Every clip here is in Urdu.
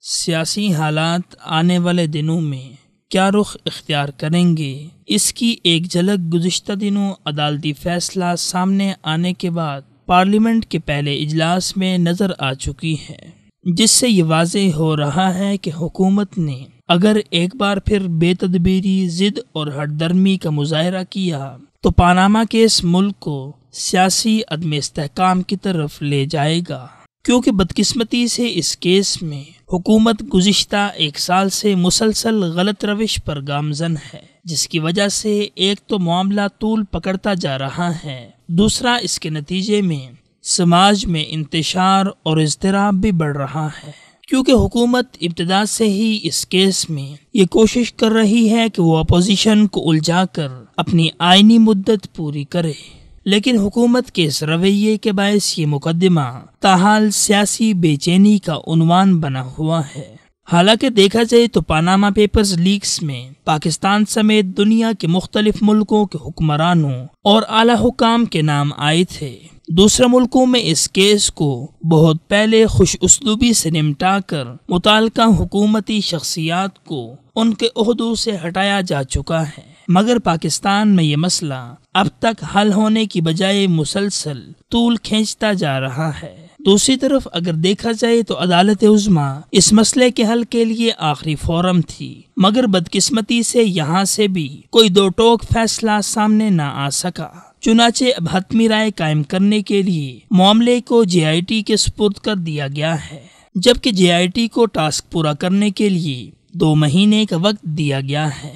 سیاسی حالات آنے والے دنوں میں کیا رخ اختیار کریں گے، اس کی ایک جھلک گزشتہ دنوں عدالتی فیصلہ سامنے آنے کے بعد پارلیمنٹ کے پہلے اجلاس میں نظر آ چکی ہے، جس سے یہ واضح ہو رہا ہے کہ حکومت نے اگر ایک بار پھر بے تدبیری، ضد اور ہٹ درمی کا مظاہرہ کیا تو پاناما کیس ملک کو سیاسی عدم استحکام کی طرف لے جائے گا، کیونکہ بدقسمتی سے اس کیس میں حکومت گزشتہ ایک سال سے مسلسل غلط روش پر گامزن ہے، جس کی وجہ سے ایک تو معاملہ طول پکڑتا جا رہا ہے، دوسرا اس کے نتیجے میں سماج میں انتشار اور اضطراب بھی بڑھ رہا ہے، کیونکہ حکومت ابتدا سے ہی اس کیس میں یہ کوشش کر رہی ہے کہ وہ اپوزیشن کو الجھا کر اپنی آئینی مدت پوری کرے، لیکن حکومت کے اس رویے کے باعث یہ مقدمہ تاحال سیاسی بے چینی کا عنوان بنا ہوا ہے۔ حالانکہ دیکھا جائے تو پاناما پیپرز لیکس میں پاکستان سمیت دنیا کے مختلف ملکوں کے حکمرانوں اور اعلی حکام کے نام آئے تھے۔ دوسرے ملکوں میں اس کیس کو بہت پہلے خوش اسلوبی سے نمٹا کر متعلقہ حکومتی شخصیات کو ان کے عہدوں سے ہٹایا جا چکا ہے، مگر پاکستان میں یہ مسئلہ اب تک حل ہونے کی بجائے مسلسل طول کھینچتا جا رہا ہے۔ دوسری طرف اگر دیکھا جائے تو عدالت عظمیٰ اس مسئلے کے حل کے لیے آخری فورم تھی، مگر بدقسمتی سے یہاں سے بھی کوئی دو ٹوک فیصلہ سامنے نہ آ سکا، چنانچہ اب حتمی رائے قائم کرنے کے لیے معاملے کو JIT کے سپرد کر دیا گیا ہے، جبکہ JIT کو ٹاسک پورا کرنے کے لیے 2 مہینے کا وقت دیا گیا ہے۔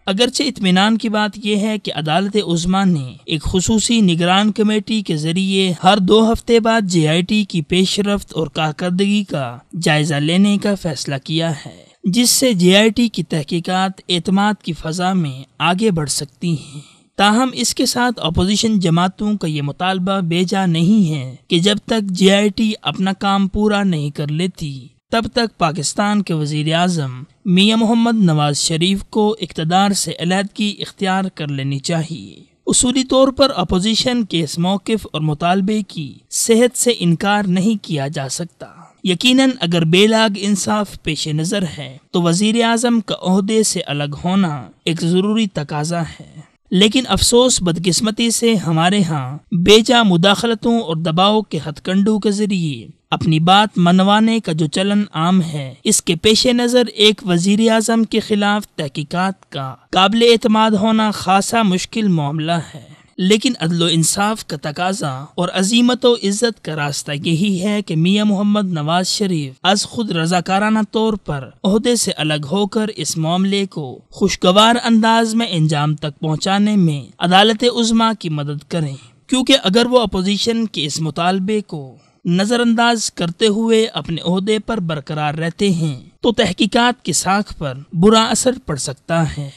اگرچہ اطمینان کی بات یہ ہے کہ عدالت عظمیٰ نے ایک خصوصی نگران کمیٹی کے ذریعے ہر 2 ہفتے بعد JIT کی پیش رفت اور کارکردگی کا جائزہ لینے کا فیصلہ کیا ہے، جس سے JIT کی تحقیقات اعتماد کی فضا میں آگے بڑھ سکتی ہیں۔ تاہم اس کے ساتھ اپوزیشن جماعتوں کا یہ مطالبہ بے جا نہیں ہے کہ جب تک JIT اپنا کام پورا نہیں کر لیتی تب تک پاکستان کے وزیر اعظم میاں محمد نواز شریف کو اقتدار سے علیحدگی اختیار کر لینی چاہیے۔ اصولی طور پر اپوزیشن کے اس موقف اور مطالبے کی صحت سے انکار نہیں کیا جا سکتا۔ یقیناً اگر بے لاگ انصاف پیش نظر ہے تو وزیر اعظم کا عہدے سے الگ ہونا ایک ضروری تقاضا ہے، لیکن افسوس بدقسمتی سے ہمارے ہاں بے جا مداخلتوں اور دباؤ کے ہتھ کنڈوں کے ذریعے اپنی بات منوانے کا جو چلن عام ہے، اس کے پیش نظر ایک وزیر اعظم کے خلاف تحقیقات کا قابل اعتماد ہونا خاصا مشکل معاملہ ہے، لیکن عدل و انصاف کا تقاضا اور عظمت و عزت کا راستہ یہی ہے کہ میاں محمد نواز شریف از خود رضاکارانہ طور پر عہدے سے الگ ہو کر اس معاملے کو خوشگوار انداز میں انجام تک پہنچانے میں عدالت عظمیٰ کی مدد کریں، کیونکہ اگر وہ اپوزیشن کے اس مطالبے کو نظر انداز کرتے ہوئے اپنے عہدے پر برقرار رہتے ہیں تو تحقیقات کی ساکھ پر برا اثر پڑ سکتا ہے،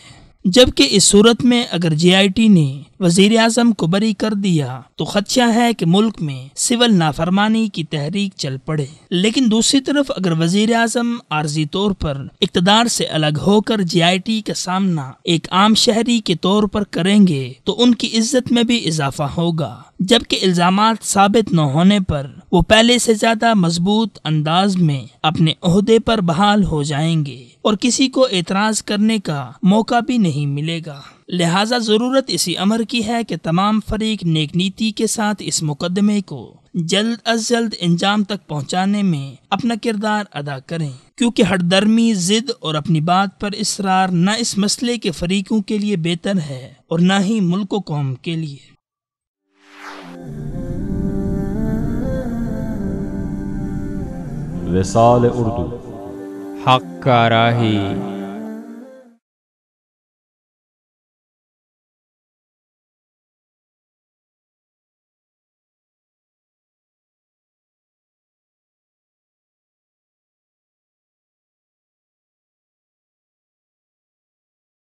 جبکہ اس صورت میں اگر JIT نے وزیر اعظم کو بری کر دیا تو خدشہ ہے کہ ملک میں سول نافرمانی کی تحریک چل پڑے، لیکن دوسری طرف اگر وزیر اعظم عارضی طور پر اقتدار سے الگ ہو کر JIT کا سامنا ایک عام شہری کے طور پر کریں گے تو ان کی عزت میں بھی اضافہ ہوگا، جبکہ الزامات ثابت نہ ہونے پر وہ پہلے سے زیادہ مضبوط انداز میں اپنے عہدے پر بحال ہو جائیں گے اور کسی کو اعتراض کرنے کا موقع بھی نہیں ملے گا۔ لہٰذا ضرورت اسی امر کی ہے کہ تمام فریق نیک نیتی کے ساتھ اس مقدمے کو جلد از جلد انجام تک پہنچانے میں اپنا کردار ادا کریں، کیونکہ ہٹ درمی، ضد اور اپنی بات پر اصرار نہ اس مسئلے کے فریقوں کے لیے بہتر ہے اور نہ ہی ملک و قوم کے لیے۔ وصال اردو، حق کا راہی